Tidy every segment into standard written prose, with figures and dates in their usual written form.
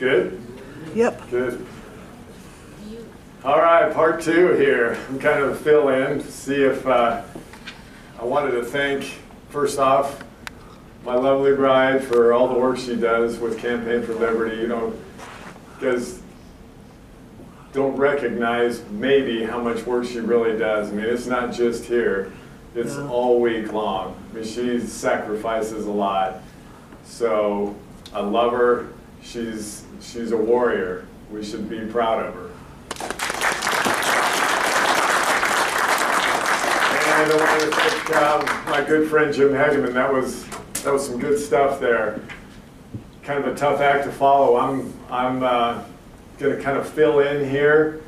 Good? Yep. Good. All right, part two here. I'm kind of fill in to see if I wanted to thank, first off, my lovely bride for all the work she does with Campaign for Liberty. You know, guys don't recognize maybe how much work she really does. I mean, it's not just here. It's all week long. I mean, she sacrifices a lot. So I love her. She's a warrior. We should be proud of her. And I want to thank my good friend Jim Hageman. That was some good stuff there. Kind of a tough act to follow. I'm going to kind of fill in here.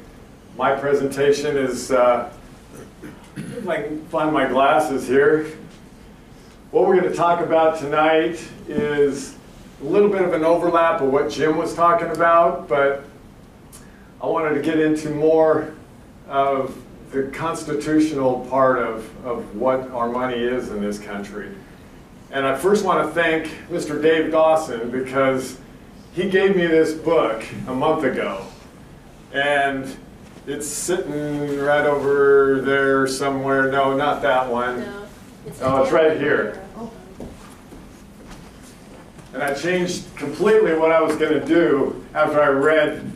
My presentation is, if I can find my glasses here. What we're going to talk about tonight is a little bit of an overlap of what Jim was talking about, but I wanted to get into more of the constitutional part of what our money is in this country. And I first want to thank Mr. Dave Dawson because he gave me this book a month ago. And it's sitting right over there somewhere. No, not that one. No, it's right here. And I changed completely what I was going to do after I read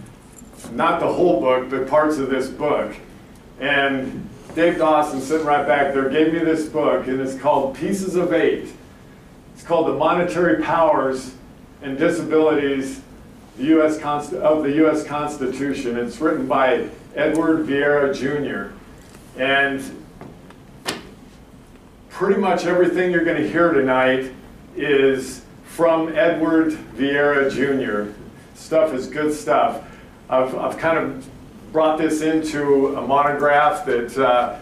not the whole book, but parts of this book. And Dave Dawson, sitting right back there, gave me this book, and it's called Pieces of Eight. It's called The Monetary Powers and Disabilities of the U.S. Constitution. It's written by Edward Vieira Jr. And pretty much everything you're going to hear tonight is from Edward Vieira Jr. Stuff is good stuff. I've kind of brought this into a monograph that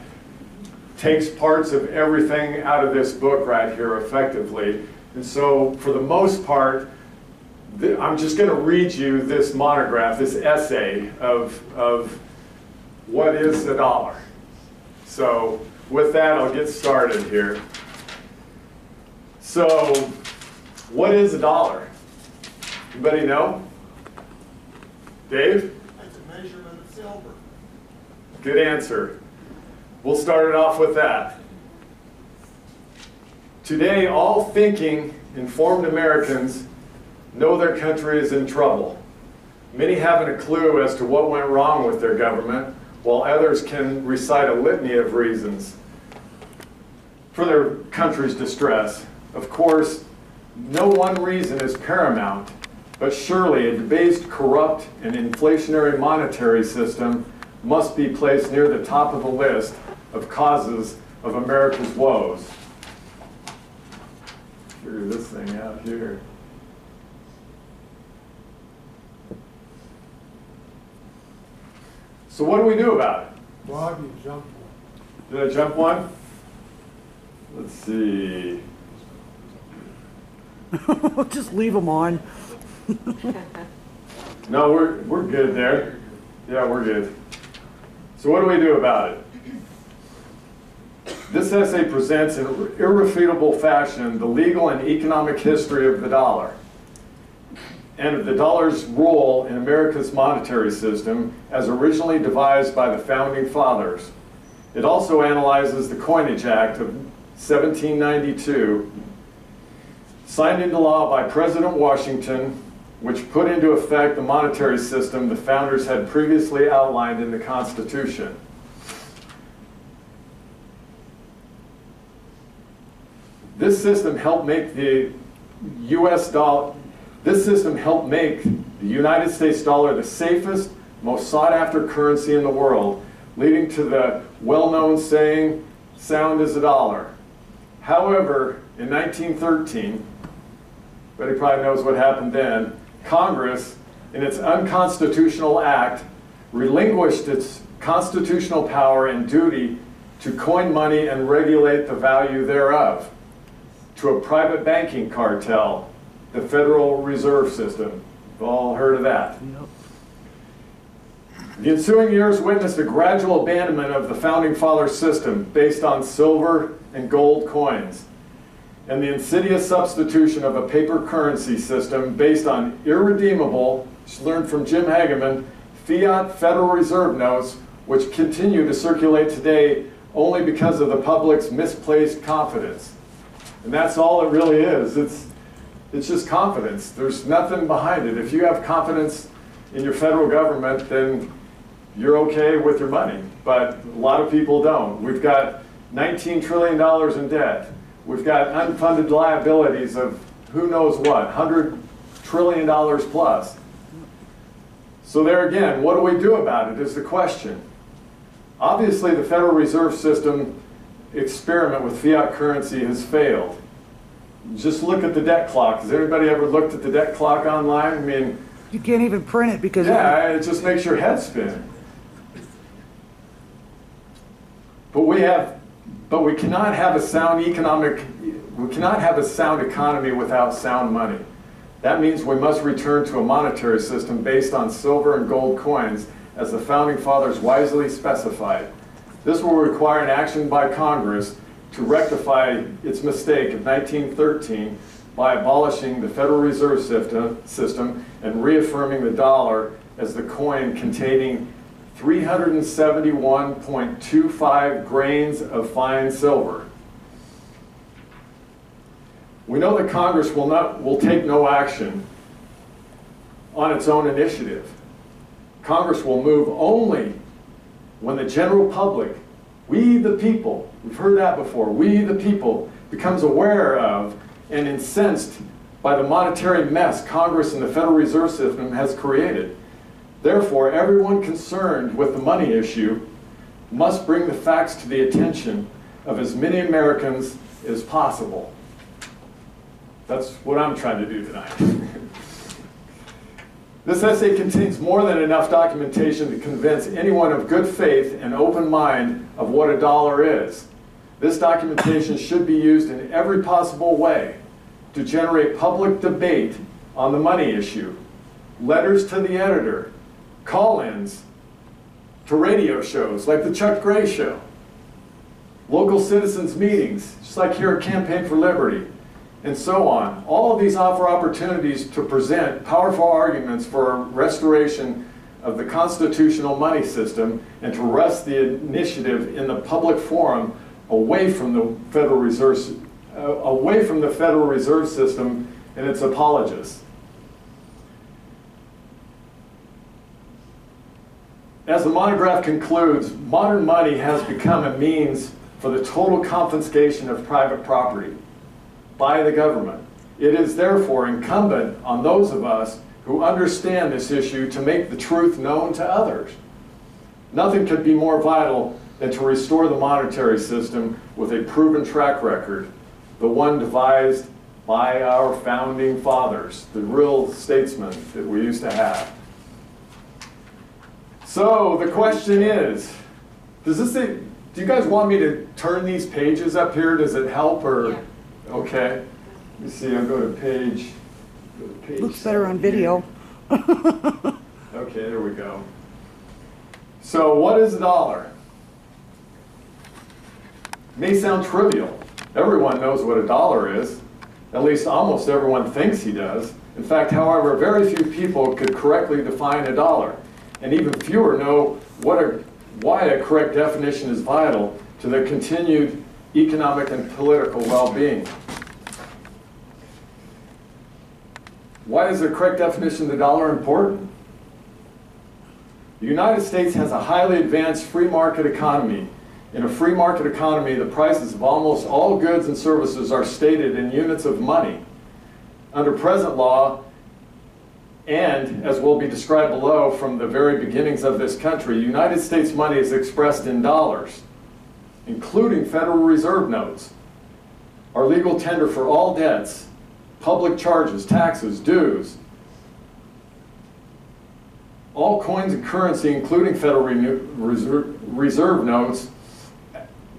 takes parts of everything out of this book right here effectively. And so for the most part, I'm just going to read you this monograph, this essay of what is a dollar. So with that, I'll get started here. So what is a dollar? Anybody know? Dave? That's a measurement of silver. Good answer. We'll start it off with that. Today, all thinking, informed Americans know their country is in trouble. Many haven't a clue as to what went wrong with their government, while others can recite a litany of reasons for their country's distress. Of course, no one reason is paramount, but surely a debased, corrupt, and inflationary monetary system must be placed near the top of the list of causes of America's woes. Figure this thing out here. So what do we do about it? Bob, you jumped one. Did I jump one? Let's see. Just leave them on. No, we're good there. Yeah, we're good. So what do we do about it? This essay presents in irrefutable fashion the legal and economic history of the dollar and of the dollar's role in America's monetary system as originally devised by the Founding Fathers. It also analyzes the Coinage Act of 1792, signed into law by President Washington, which put into effect the monetary system the founders had previously outlined in the Constitution. This system helped make the United States dollar the safest, most sought-after currency in the world, leading to the well-known saying, "Sound as a dollar." However, in 1913, but he probably knows what happened then, Congress, in its unconstitutional act, relinquished its constitutional power and duty to coin money and regulate the value thereof to a private banking cartel, the Federal Reserve System. You've all heard of that. Yep. The ensuing years witnessed a gradual abandonment of the Founding Fathers system based on silver and gold coins. and the insidious substitution of a paper currency system based on irredeemable, learned from Jim Hageman, fiat Federal Reserve notes, which continue to circulate today only because of the public's misplaced confidence. And that's all it really is. It's just confidence. There's nothing behind it. If you have confidence in your federal government, then you're okay with your money. But a lot of people don't. We've got $19 trillion in debt. We've got unfunded liabilities of who knows what, $100 trillion plus. So there again, what do we do about it is the question. Obviously, the Federal Reserve System experiment with fiat currency has failed. Just look at the debt clock. Has anybody ever looked at the debt clock online? I mean, You can't even print it because yeah, it just makes your head spin. But we cannot have a sound economy without sound money. That means we must return to a monetary system based on silver and gold coins, as the Founding Fathers wisely specified. This will require an action by Congress to rectify its mistake of 1913 by abolishing the Federal Reserve System and reaffirming the dollar as the coin containing 371.25 grains of fine silver. We know that Congress will take no action on its own initiative. Congress will move only when the general public, we the people, we've heard that before, we the people, becomes aware of and incensed by the monetary mess Congress and the Federal Reserve System has created. Therefore, everyone concerned with the money issue must bring the facts to the attention of as many Americans as possible. That's what I'm trying to do tonight. This essay contains more than enough documentation to convince anyone of good faith and open mind of what a dollar is. This documentation should be used in every possible way to generate public debate on the money issue. Letters to the editor, call-ins to radio shows like the Chuck Gray Show, local citizens meetings, just like here at Campaign for Liberty, and so on. All of these offer opportunities to present powerful arguments for restoration of the constitutional money system and to wrest the initiative in the public forum away from the Federal Reserve System and its apologists. As the monograph concludes, modern money has become a means for the total confiscation of private property by the government. It is therefore incumbent on those of us who understand this issue to make the truth known to others. Nothing could be more vital than to restore the monetary system with a proven track record, the one devised by our founding fathers, the real statesmen that we used to have. So the question is, do you guys want me to turn these pages up here? Does it help or? Yeah. Okay. Let me see, I'll go to page looks better on video. Okay, there we go. So what is a dollar? May sound trivial. Everyone knows what a dollar is. At least almost everyone thinks he does. In fact, however, very few people could correctly define a dollar. And even fewer know why a correct definition is vital to their continued economic and political well-being. Why is the correct definition of the dollar important? The United States has a highly advanced free market economy. In a free market economy, the prices of almost all goods and services are stated in units of money. Under present law, and as will be described below from the very beginnings of this country, United States money is expressed in dollars, including Federal Reserve notes. Our legal tender for all debts, public charges, taxes, dues, all coins and currency, including Federal Reserve notes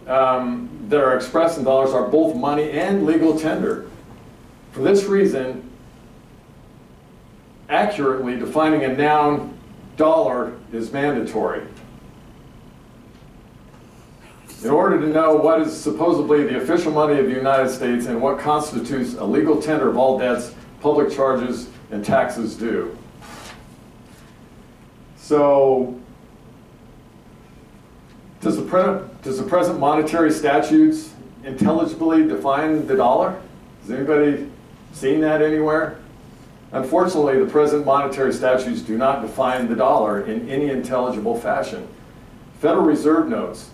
that are expressed in dollars, are both money and legal tender. For this reason, accurately defining a noun, dollar, is mandatory. In order to know what is supposedly the official money of the United States and what constitutes a legal tender of all debts, public charges, and taxes due. So, does the present monetary statutes intelligibly define the dollar? Has anybody seen that anywhere? Unfortunately, the present monetary statutes do not define the dollar in any intelligible fashion. Federal Reserve notes.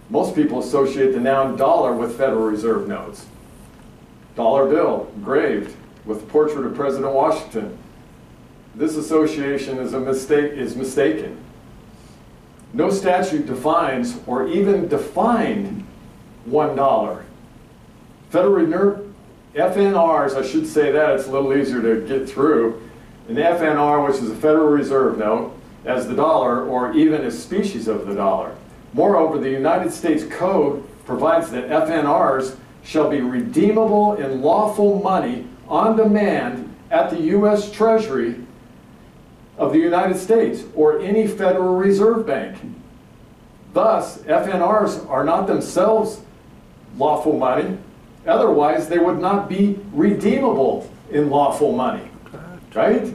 Most people associate the noun dollar with Federal Reserve notes. Dollar bill, engraved with the portrait of President Washington. This association is mistaken. No statute defines or even defined $1. Federal FNRs, I should say that, it's a little easier to get through. An FNR, which is a Federal Reserve note, as the dollar or even a species of the dollar. Moreover, the United States Code provides that FNRs shall be redeemable in lawful money on demand at the U.S. Treasury of the United States or any Federal Reserve Bank. Thus, FNRs are not themselves lawful money. Otherwise, they would not be redeemable in lawful money, right?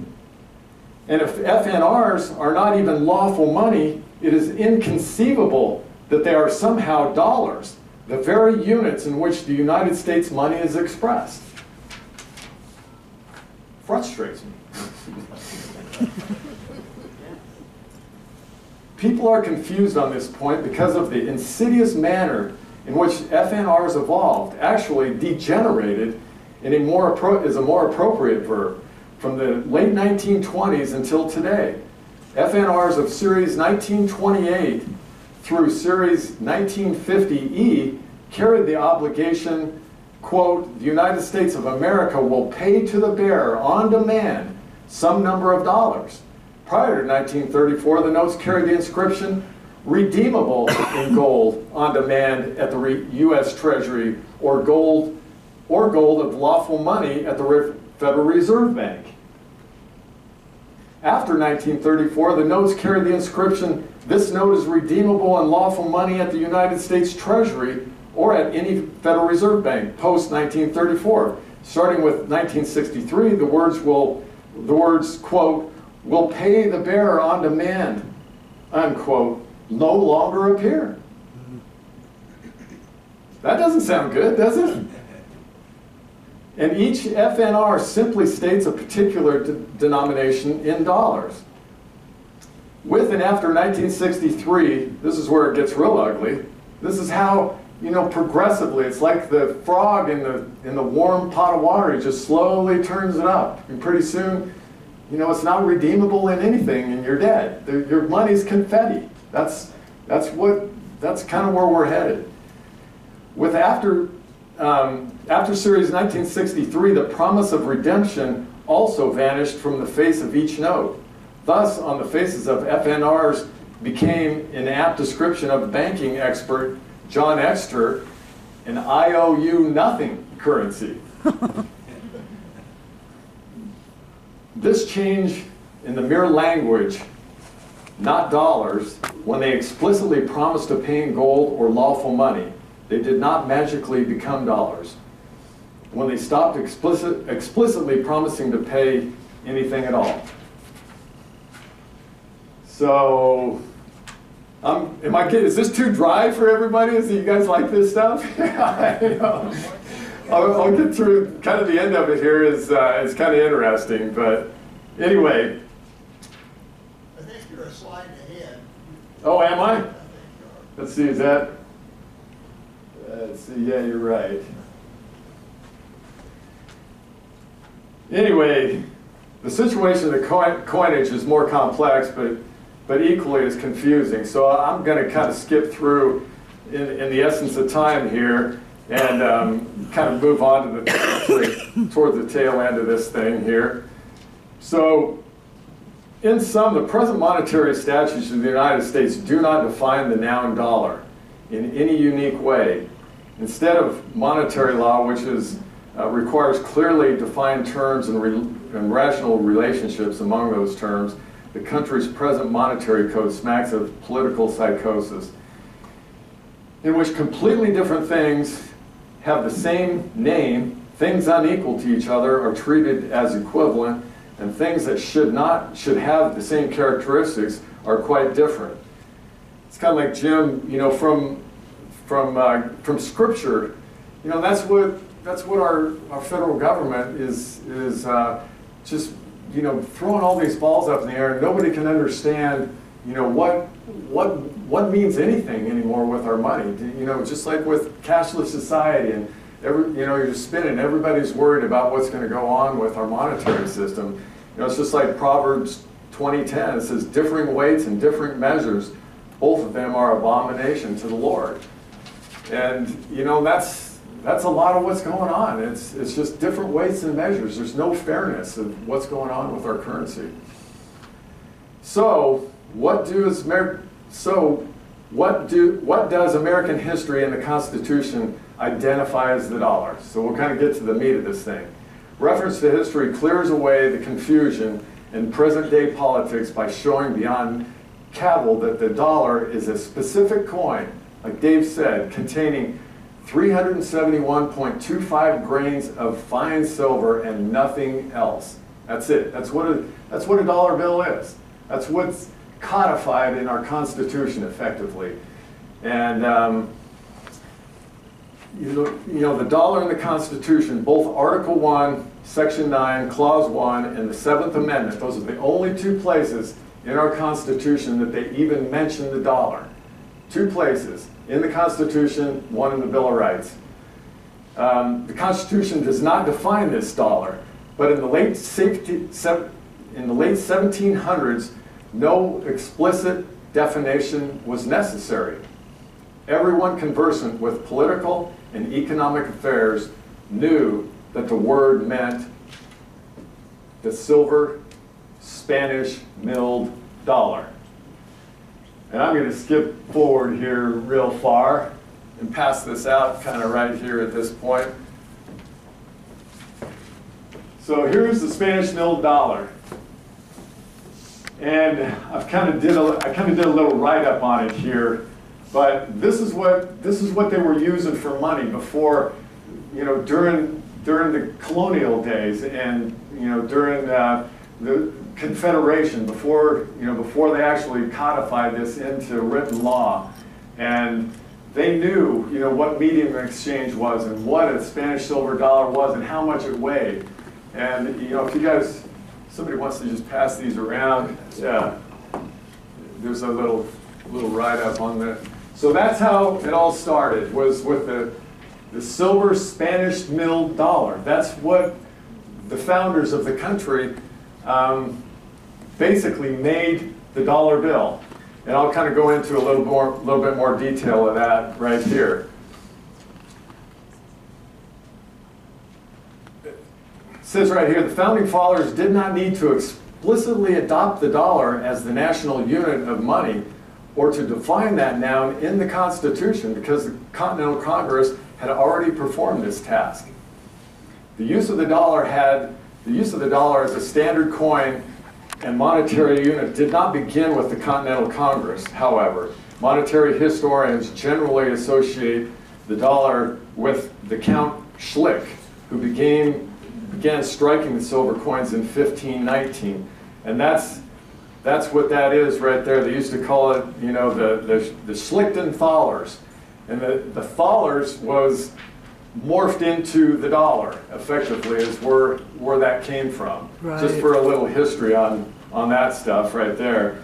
And if FNRs are not even lawful money, it is inconceivable that they are somehow dollars, the very units in which the United States money is expressed. Frustrates me. People are confused on this point because of the insidious manner in which FNRs evolved, actually degenerated in a more appropriate verb, from the late 1920s until today. FNRs of Series 1928 through Series 1950E carried the obligation, quote, the United States of America will pay to the bearer on demand some number of dollars. Prior to 1934, the notes carried the inscription, redeemable in gold on demand at the U.S. Treasury or gold of lawful money at the Federal Reserve Bank. After 1934, the notes carried the inscription, this note is redeemable in lawful money at the United States Treasury or at any Federal Reserve Bank, post-1934. Starting with 1963, the words, quote, will pay the bearer on demand, unquote, no longer appear. That doesn't sound good, does it? And each FNR simply states a particular denomination in dollars. With and after 1963, this is where it gets real ugly. This is how, progressively, it's like the frog in the warm pot of water. It just slowly turns it up. And pretty soon, it's not redeemable in anything and you're dead. Your money's confetti. That's kind of where we're headed. With after Series 1963, the promise of redemption also vanished from the face of each note. Thus, on the faces of FNRs became an apt description of banking expert John Exter, an IOU nothing currency. This change in the mere language, not dollars, when they explicitly promised to pay in gold or lawful money, they did not magically become dollars. When they stopped explicitly promising to pay anything at all. So, is this too dry for everybody? Do you guys like this stuff? I'll get through kind of the end of it here. It's kind of interesting, but anyway. I think you're a slide ahead. Oh, am I? I think you are. Let's see, is that? Let's see, yeah, you're right. Anyway, the situation of the coinage is more complex, but equally as confusing. So I'm going to kind of skip through in the essence of time here and kind of move on to toward the tail end of this thing here. So in sum, the present monetary statutes of the United States do not define the noun dollar in any unique way. Instead of monetary law, which requires clearly defined terms and rational relationships among those terms, the country's present monetary code smacks of political psychosis. in which completely different things have the same name, things unequal to each other are treated as equivalent, and things that should have the same characteristics are quite different. It's kind of like Jim, you know, from Scripture, you know, that's what our federal government is just, you know, throwing all these balls up in the air, and nobody can understand, you know, what means anything anymore with our money. You know, just like with cashless society, and you know, you're just spinning. Everybody's worried about what's going to go on with our monetary system. You know, it's just like Proverbs 20:10. It says, "Differing weights and different measures, both of them are abomination to the Lord." And you know, that's a lot of what's going on. It's just different weights and measures. There's no fairness of what's going on with our currency. So what does American history and the Constitution identify as the dollar? So we'll kind of get to the meat of this thing. Reference to history clears away the confusion in present-day politics by showing beyond cavil that the dollar is a specific coin, like Dave said, containing 371.25 grains of fine silver and nothing else. That's it. That's what a dollar bill is. That's what's codified in our Constitution effectively. And you know, the dollar in the Constitution, both Article 1, Section 9, Clause 1, and the 7th Amendment, those are the only two places in our Constitution that they even mention the dollar. Two places in the Constitution, one in the Bill of Rights. The Constitution does not define this dollar, but in the late 1700s, no explicit definition was necessary. Everyone conversant with political and economic affairs knew that the word meant the silver Spanish milled dollar. And I'm going to skip forward here real far and pass this out kind of right here at this point. So here's the Spanish milled dollar. And I kind of did a little write-up on it here, but this is what they were using for money before, you know, during the colonial days, and you know, during the Confederation, before they actually codified this into written law. And they knew, you know, what medium of exchange was and what a Spanish silver dollar was and how much it weighed. And you know, if you guys, somebody wants to just pass these around, yeah, there's a little write-up on that. So that's how it all started, was with the silver Spanish milled dollar. That's what the founders of the country basically made the dollar bill. And I'll kind of go into a little bit more detail of that right here. It says right here, the founding fathers did not need to explicitly adopt the dollar as the national unit of money or to define that noun in the Constitution, because the Continental Congress had already performed this task. The use of the dollar as a standard coin and monetary unit did not begin with the Continental Congress, however. Monetary historians generally associate the dollar with the Count Schlick, who began striking the silver coins in 1519. And that's what that is right there. They used to call it, you know, the Schlichten thalers. And the thalers was morphed into the dollar, effectively, is where that came from. Right. Just for a little history on that stuff right there.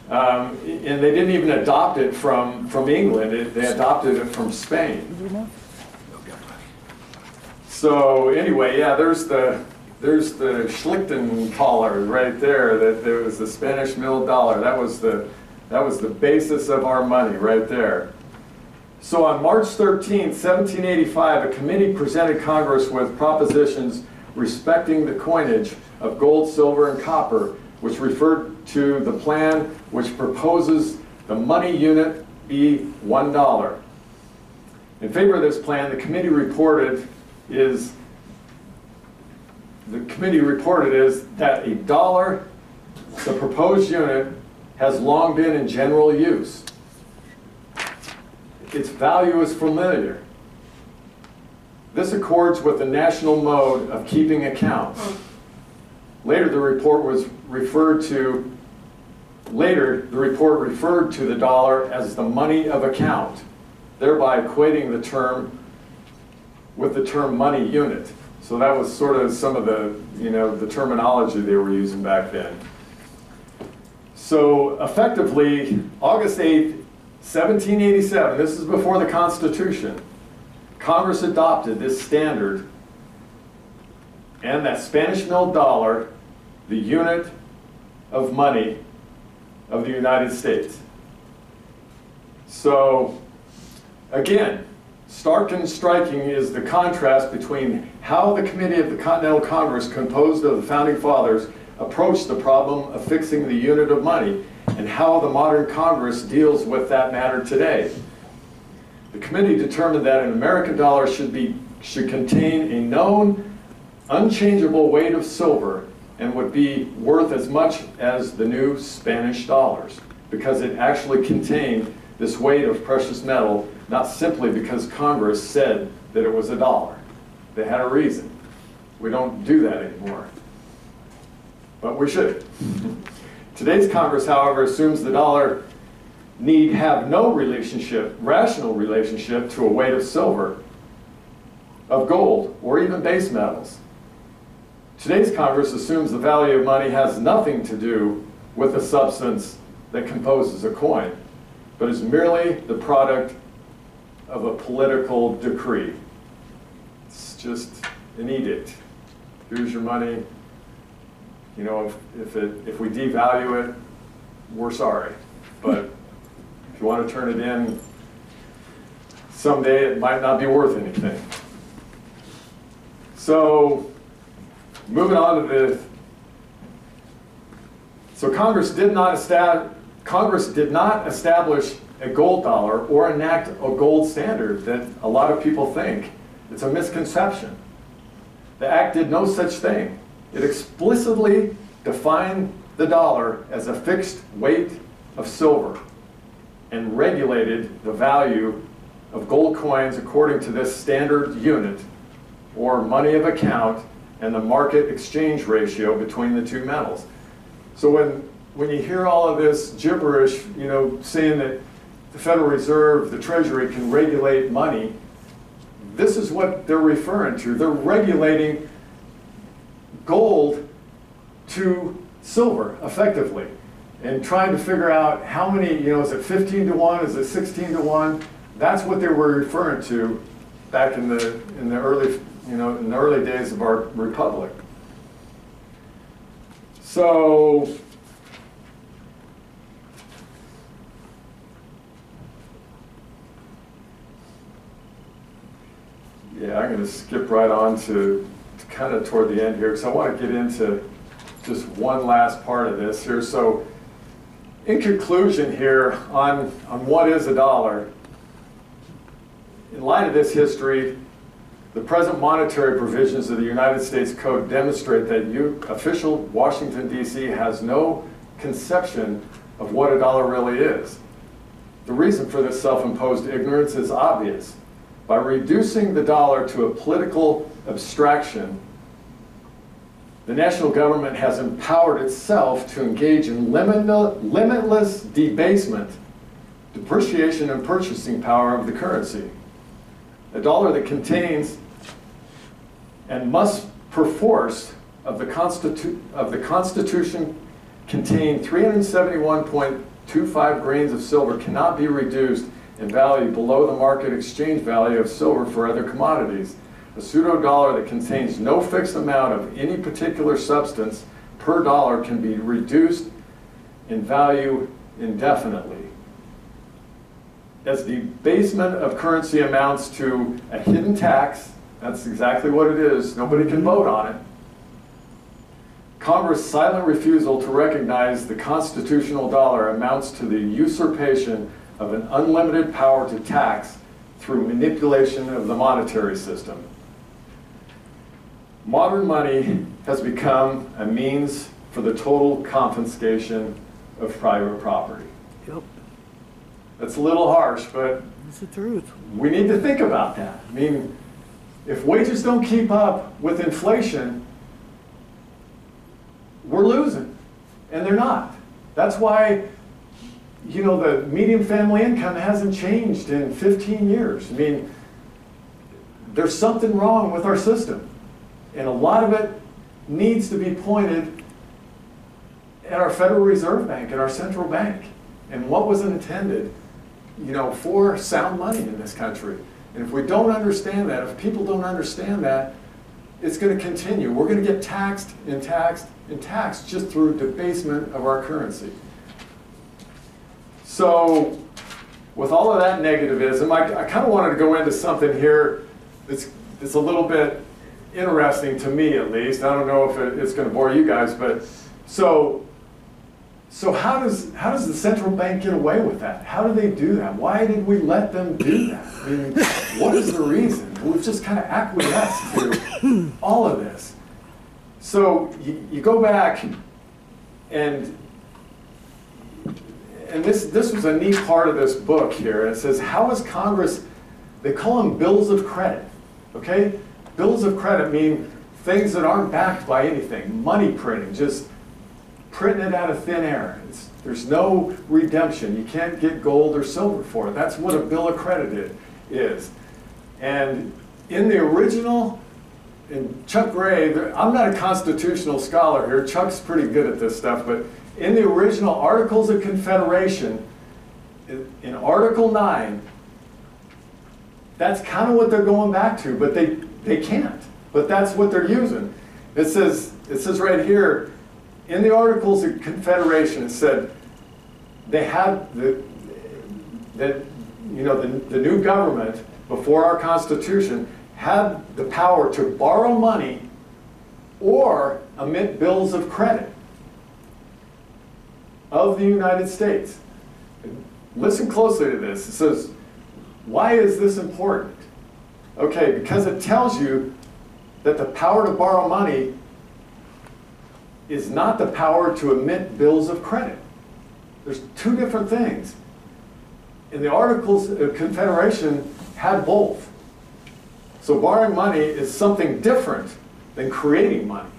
And they didn't even adopt it from England. They adopted it from Spain. So anyway, yeah, there's the Schlichtenthaler right there. That there was the Spanish milled dollar. That was the basis of our money right there. So on March 13, 1785, a committee presented Congress with propositions respecting the coinage of gold, silver, and copper, which referred to the plan which proposes the money unit be $1. In favor of this plan, the committee reported is that a dollar, the proposed unit, has long been in general use. its value is familiar. This accords with the national mode of keeping accounts. Later, the report referred to the dollar as the money of account, thereby equating the term with the term money unit. So that was sort of some of the, the terminology they were using back then. So effectively, August 8th, 1787, this is before the Constitution, Congress adopted this standard, and that Spanish milled dollar, the unit of money of the United States. So again, stark and striking is the contrast between how the Committee of the Continental Congress, composed of the Founding Fathers, approached the problem of fixing the unit of money, and how the modern Congress deals with that matter today. The committee determined that an American dollar should contain a known, unchangeable weight of silver and would be worth as much as the new Spanish dollars, because it actually contained this weight of precious metal, not simply because Congress said that it was a dollar. They had a reason. We don't do that anymore, but we should. Today's Congress, however, assumes the dollar need have no rational relationship to a weight of silver, of gold, or even base metals. Today's Congress assumes the value of money has nothing to do with the substance that composes a coin, but is merely the product of a political decree. It's just an edict. Here's your money. If we devalue it, we're sorry. But if you want to turn it in someday, it might not be worth anything. So, moving on to Congress did not establish a gold dollar or enact a gold standard that a lot of people think. It's a misconception. The act did no such thing. It explicitly defined the dollar as a fixed weight of silver and regulated the value of gold coins according to this standard unit, or money of account, and the market exchange ratio between the two metals. So when you hear all of this gibberish, saying that the Federal Reserve, the Treasury can regulate money, this is what they're referring to. They're regulating gold to silver, effectively, and trying to figure out how many, is it 15 to 1, is it 16 to 1? That's what they were referring to back in the early, in the early days of our republic. So, yeah, I'm going to skip right on to kind of toward the end here, because I want to get into just one last part of this here. So, in conclusion here on what is a dollar, in light of this history, the present monetary provisions of the United States Code demonstrate that official Washington, D.C. has no conception of what a dollar really is. The reason for this self-imposed ignorance is obvious. By reducing the dollar to a political abstraction, the national government has empowered itself to engage in limitless debasement, depreciation, and purchasing power of the currency. A dollar that contains and must perforce of the Constitution contain 371.25 grains of silver cannot be reduced in value below the market exchange value of silver for other commodities. A pseudo-dollar that contains no fixed amount of any particular substance per dollar can be reduced in value indefinitely. As debasement of currency amounts to a hidden tax, that's exactly what it is, nobody can vote on it. Congress' silent refusal to recognize the constitutional dollar amounts to the usurpation of an unlimited power to tax through manipulation of the monetary system. Modern money has become a means for the total confiscation of private property. Yep. That's a little harsh, but That's the truth. we need to think about that. I mean, if wages don't keep up with inflation, we're losing, and they're not. That's why, you know, the median family income hasn't changed in 15 years. I mean, there's something wrong with our system, and a lot of it needs to be pointed at our Federal Reserve Bank and our central bank, and what was intended, you know, for sound money in this country. And if we don't understand that, if people don't understand that, it's going to continue. We're going to get taxed and taxed and taxed just through debasement of our currency. So, with all of that negativism, I kind of wanted to go into something here that's a little bit interesting to me, at least. I don't know if it's going to bore you guys, but so how does the central bank get away with that? How do they do that? Why did we let them do that? I mean, what is the reason? We've just kind of acquiesced to all of this. So you go back, and this was a neat part of this book here. It says, how is Congress, they call them bills of credit, okay? Bills of credit mean things that aren't backed by anything, money printing, just printing it out of thin air. There's no redemption. You can't get gold or silver for it. That's what a bill of credit is. And in the original, and Chuck Gray, I'm not a constitutional scholar here. Chuck's pretty good at this stuff, but in the original Articles of Confederation, in Article 9, that's kind of what they're going back to, but they can't. But that's what they're using. It says right here, in the Articles of Confederation, it said they had the new government before our Constitution had the power to borrow money or emit bills of credit of the United States. Listen closely to this. It says, why is this important? Okay, because it tells you that the power to borrow money is not the power to emit bills of credit. There's two different things. And the Articles of Confederation had both. So borrowing money is something different than creating money.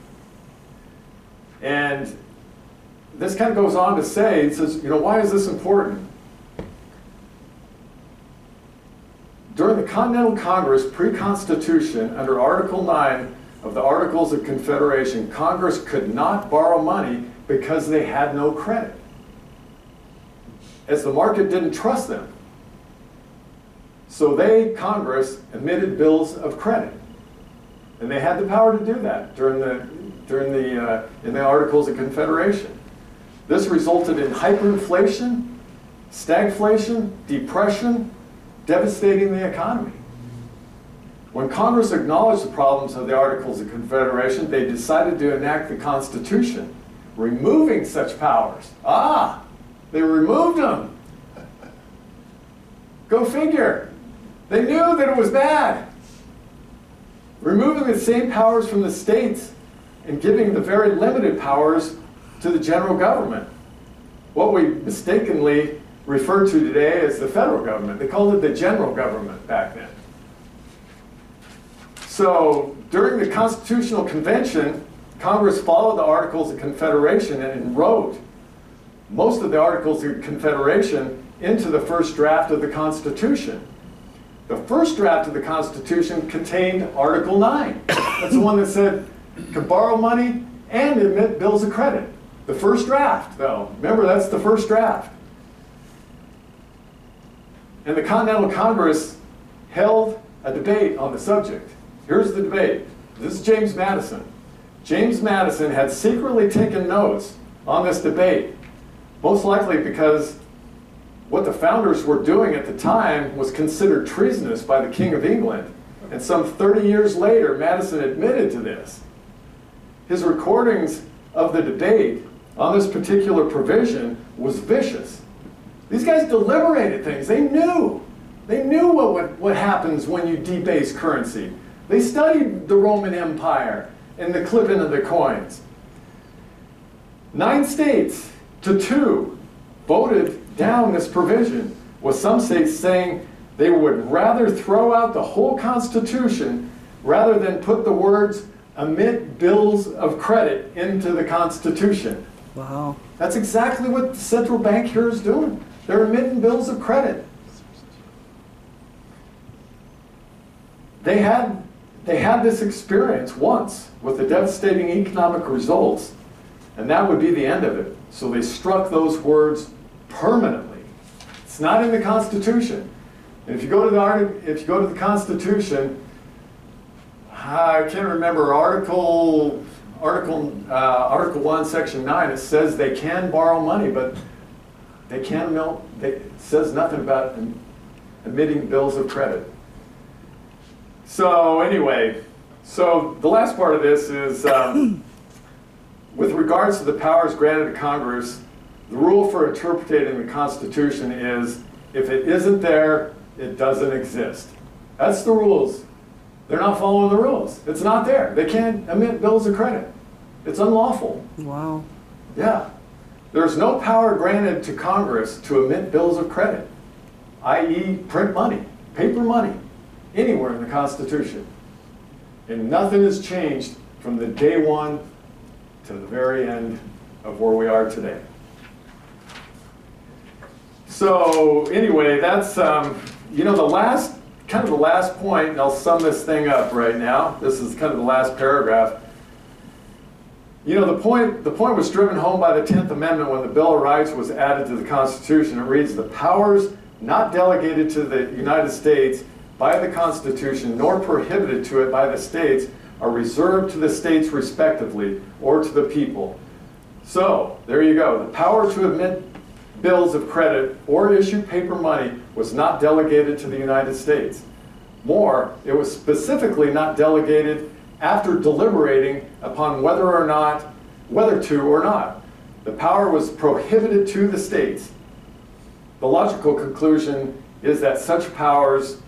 And this kind of goes on to say, it says, you know, why is this important? During the Continental Congress pre-Constitution, under Article 9 of the Articles of Confederation, Congress could not borrow money because they had no credit, as the market didn't trust them. So Congress, emitted bills of credit. And they had the power to do that in the Articles of Confederation. This resulted in hyperinflation, stagflation, depression, devastating the economy. When Congress acknowledged the problems of the Articles of Confederation, they decided to enact the Constitution, removing such powers. They removed them. Go figure. They knew that it was bad. Removing the same powers from the states and giving the very limited powers to the general government. What we mistakenly refer to today as the federal government. They called it the general government back then. So during the Constitutional Convention, Congress followed the Articles of Confederation and wrote most of the Articles of Confederation into the first draft of the Constitution. The first draft of the Constitution contained Article 9. That's the one that said could borrow money and emit bills of credit. The first draft, though. Remember, that's the first draft. And the Continental Congress held a debate on the subject. Here's the debate. This is James Madison. James Madison had secretly taken notes on this debate, most likely because what the founders were doing at the time was considered treasonous by the King of England. And some 30 years later, Madison admitted to this. His recordings of the debate on this particular provision was vicious. These guys deliberated things. They knew. They knew what happens when you debase currency. They studied the Roman Empire and the clipping of the coins. 9 states to 2 voted down this provision, with some states saying they would rather throw out the whole Constitution rather than put the words "emit bills of credit" into the Constitution. Wow. That's exactly what the central bank here is doing. They're emitting bills of credit. They had this experience once with the devastating economic results, and that would be the end of it. So they struck those words permanently. It's not in the Constitution. And if you go to the Constitution, I can't remember Article 1, Section 9. It says they can borrow money, but they can't. It says nothing about emitting bills of credit. So anyway, so the last part of this is with regards to the powers granted to Congress. The rule for interpreting the Constitution is if it isn't there, it doesn't exist. That's the rules. They're not following the rules. It's not there. They can't emit bills of credit. It's unlawful. Wow. Yeah. There's no power granted to Congress to emit bills of credit, i.e. print money, paper money, anywhere in the Constitution. And nothing has changed from the day one to the very end of where we are today. So anyway, that's, the last point, and I'll sum this thing up right now. This is kind of the last paragraph. The point was driven home by the 10th Amendment when the Bill of Rights was added to the Constitution. It reads, "The powers not delegated to the United States by the Constitution nor prohibited to it by the states are reserved to the states respectively or to the people." So, there you go. The power to emit bills of credit or issue paper money was not delegated to the United States. More, it was specifically not delegated after deliberating upon whether to or not. The power was prohibited to the states. The logical conclusion is that such powers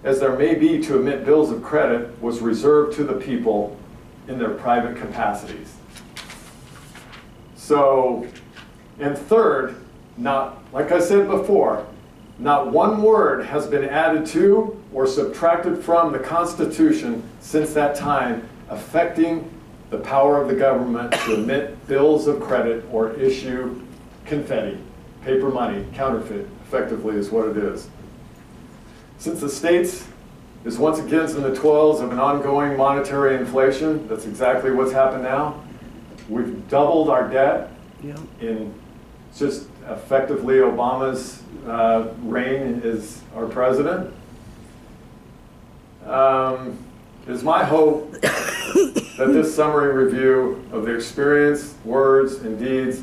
as there may be to emit bills of credit was reserved to the people in their private capacities. So, and third, like I said before, not one word has been added to or subtracted from the Constitution since that time affecting the power of the government to emit bills of credit or issue confetti, paper money, counterfeit, effectively is what it is. Since the states is once again in the toils of an ongoing monetary inflation, that's exactly what's happened now. We've doubled our debt in just effectively Obama's reign as our president. It is my hope that this summary review of the experience, words, and deeds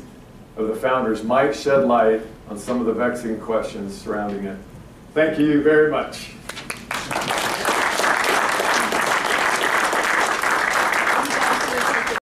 of the founders might shed light on some of the vexing questions surrounding it. Thank you very much.